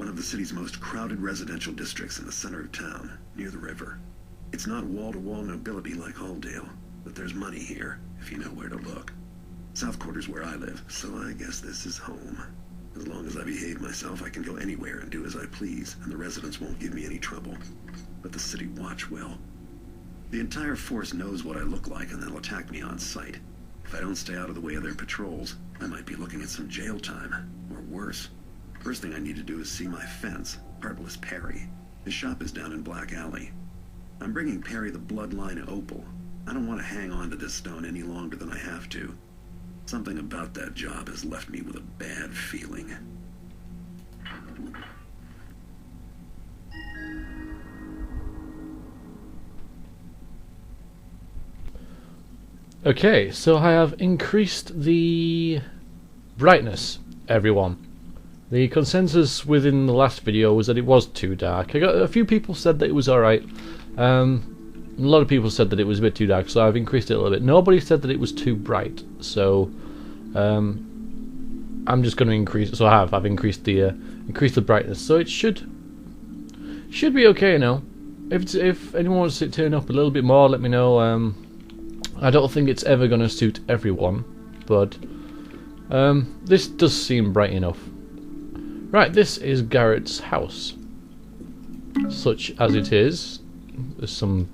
One of the city's most crowded residential districts in the center of town, near the river. It's not wall-to-wall nobility like Halldale, but there's money here, if you know where to look. South Quarter's where I live, so I guess this is home. As long as I behave myself, I can go anywhere and do as I please, and the residents won't give me any trouble. But the city watch will. The entire force knows what I look like, and they'll attack me on sight. If I don't stay out of the way of their patrols, I might be looking at some jail time, or worse. First thing I need to do is see my fence, Heartless Perry. His shop is down in Black Alley. I'm bringing Perry the Bloodline Opal. I don't want to hang on to this stone any longer than I have to. Something about that job has left me with a bad feeling. Okay, so I have increased the brightness, everyone. The consensus within the last video was that it was too dark. I got a few people said that it was alright. A lot of people said that it was a bit too dark, so I've increased it a little bit. Nobody said that it was too bright, so I'm just going to increase. So I've increased the brightness, so it should be okay now. If anyone wants to turn up a little bit more, let me know. I don't think it's ever going to suit everyone, but this does seem bright enough. Right, this is Garrett's house. Such as it is. There's some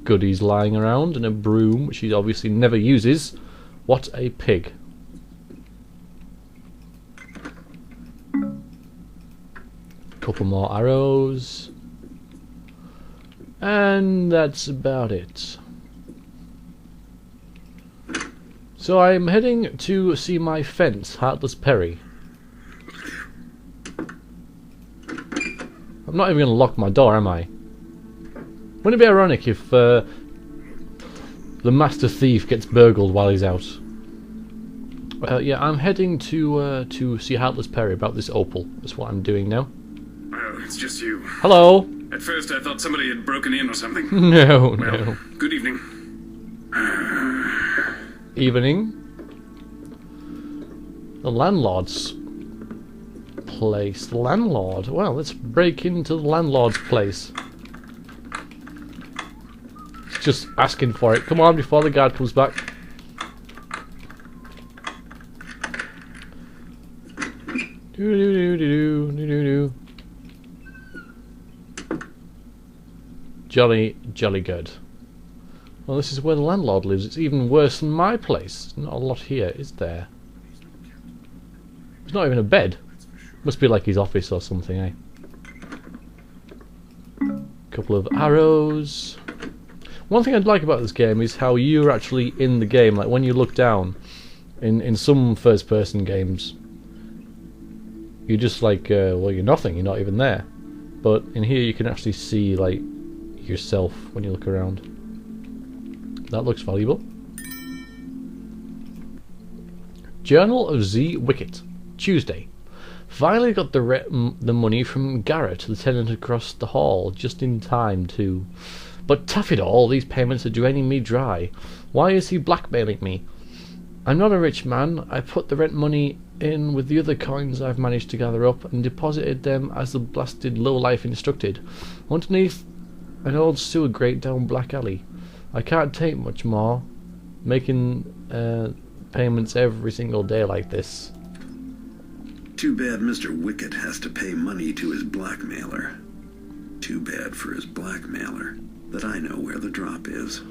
goodies lying around and a broom, which he obviously never uses. What a pig. Couple more arrows. And that's about it. So I'm heading to see my fence, Heartless Perry. I'm not even going to lock my door, am I? Wouldn't it be ironic if the master thief gets burgled while he's out? Yeah, I'm heading to see Heartless Perry about this opal. That's what I'm doing now. Oh, it's just you. Hello. At first I thought somebody had broken in or something. No, well, no. Good evening. Evening. The landlord's place. The landlord. Well, let's break into the landlord's place. It's just asking for it. Come on, before the guard comes back. Do. Jolly good. Well, this is where the landlord lives. It's even worse than my place. Not a lot here, is there? There's not even a bed. Must be like his office or something, eh? Couple of arrows. One thing I'd like about this game is how you're actually in the game. Like when you look down, in some first-person games, you're just like, well, you're nothing. You're not even there. But in here, you can actually see like yourself when you look around. That looks valuable. Journal of Z Wicket. Tuesday. Finally got the money from Garrett, the tenant across the hall, just in time to... But tough it all, these payments are draining me dry. Why is he blackmailing me? I'm not a rich man. I put the rent money in with the other coins I've managed to gather up and deposited them as the blasted lowlife instructed, underneath an old sewer grate down Black Alley. I can't take much more, making payments every single day like this. Too bad Mr. Wicket has to pay money to his blackmailer. Too bad for his blackmailer that I know where the drop is.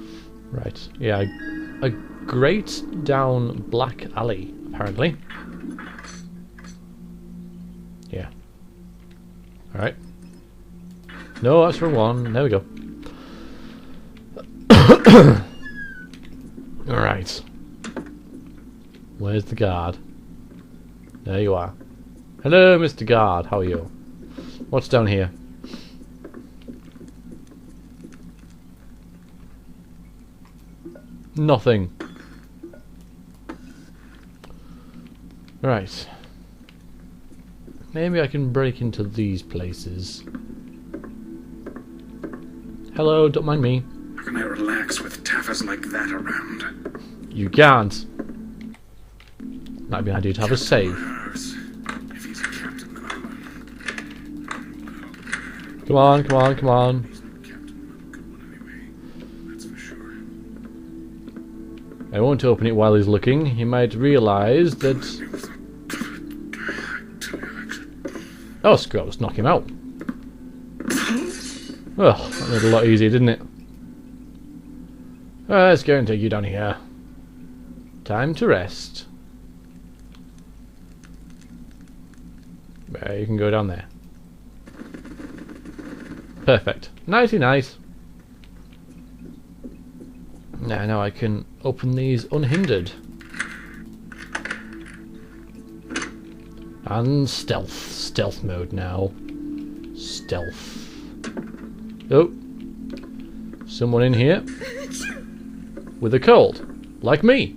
Right, yeah, a grate down Black Alley, apparently. Yeah. Alright. No, that's for one. There we go. Alright. Where's the guard? There you are. Hello, Mr. Guard. How are you? What's down here? Nothing. Right. Maybe I can break into these places. Hello, don't mind me. How can I relax with taffas like that around? You can't. Might be an idea to have a save. If he's a captain, then Come on, come on, come on. He's not Captain Good one anyway. That's for sure. I won't open it while he's looking. He might realise that... Oh, screw it, let's knock him out. Well, that made it a lot easier, didn't it? Let's go and take you down here. Time to rest. You can go down there. Perfect. Nighty night. Now I can open these unhindered. And stealth mode now. Stealth. Oh. Someone in here. With a cold. Like me.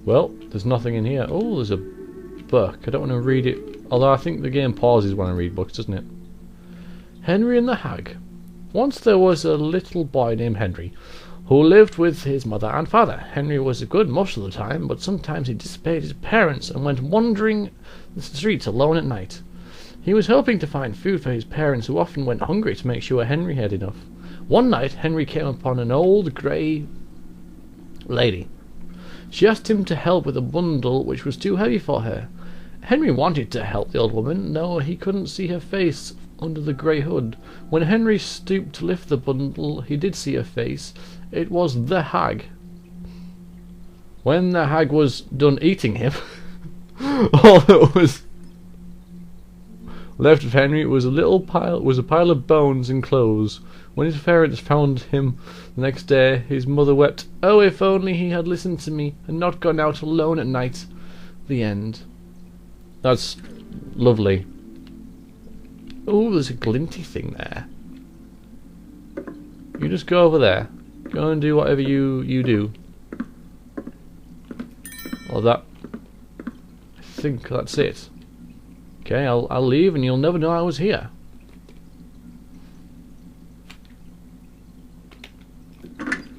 Well, there's nothing in here. Oh, there's a book. I don't want to read it. Although I think the game pauses when I read books, doesn't it? Henry and the Hag. Once there was a little boy named Henry who lived with his mother and father. Henry was good most of the time, but sometimes he disobeyed his parents and went wandering the streets alone at night. He was hoping to find food for his parents, who often went hungry, to make sure Henry had enough. One night, Henry came upon an old grey lady. She asked him to help with a bundle which was too heavy for her. Henry wanted to help the old woman, though he couldn't see her face under the grey hood. When Henry stooped to lift the bundle, he did see her face. It was the Hag. When the Hag was done eating him, all that was left of Henry was a pile of bones and clothes. When his parents found him the next day, his mother wept, "Oh, if only he had listened to me and not gone out alone at night." The end. That's lovely. Oh, there's a glinty thing there. You just go over there. Go and do whatever you do. Or that. I think that's it. Okay, I'll leave and you'll never know I was here.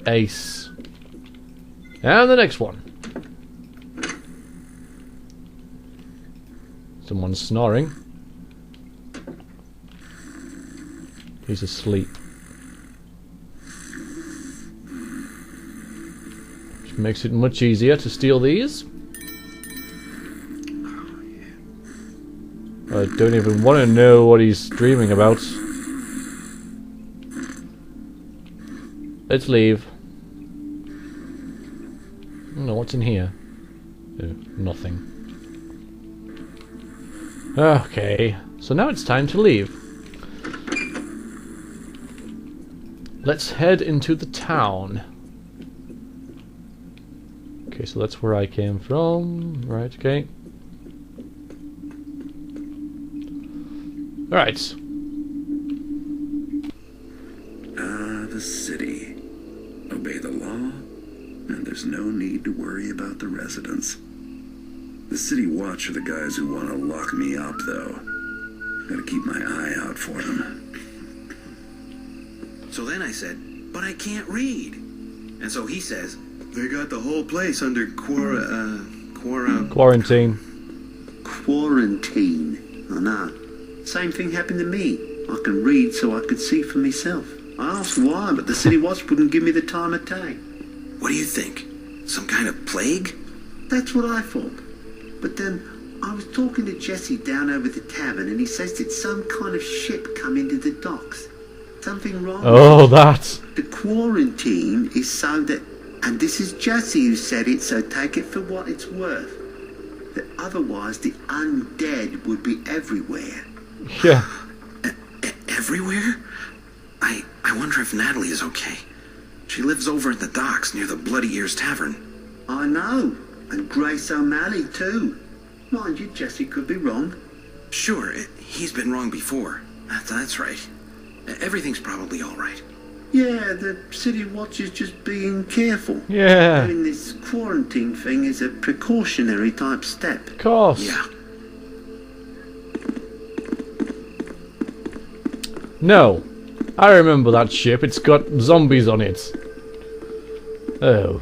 Ace. And the next one. Someone's snoring. He's asleep. Which makes it much easier to steal these. I don't even want to know what he's dreaming about. Let's leave. No, what's in here? Oh, nothing. Okay, so now it's time to leave. Let's head into the town. Okay, so that's where I came from. Right, okay. Alright. The city. Obey the law, and there's no need to worry about the residents. The city watch are the guys who want to lock me up, though. Gotta keep my eye out for them. So then I said, "But I can't read." And so he says, "They got the whole place under Quarantine. Quarantine. Oh no. Same thing happened to me. I can read so I could see for myself. I asked why, but the city watch wouldn't give me the time of day. What do you think? Some kind of plague?" That's what I thought. But then I was talking to Jesse down over the tavern, and he says that some kind of ship come into the docks. Something wrong. Oh, that. The quarantine is so that, and this is Jesse who said it, so take it for what it's worth, that otherwise the undead would be everywhere. Yeah. Everywhere? I wonder if Natalie is okay. She lives over at the docks near the Bloody Ears Tavern. I know. And Grace O'Malley too. Mind you, Jesse could be wrong. Sure, he's been wrong before. That's right. Everything's probably all right. Yeah, the city watch is just being careful. Yeah. Doing this quarantine thing is a precautionary type step. Of course. Yeah. No. I remember that ship. It's got zombies on it. Oh.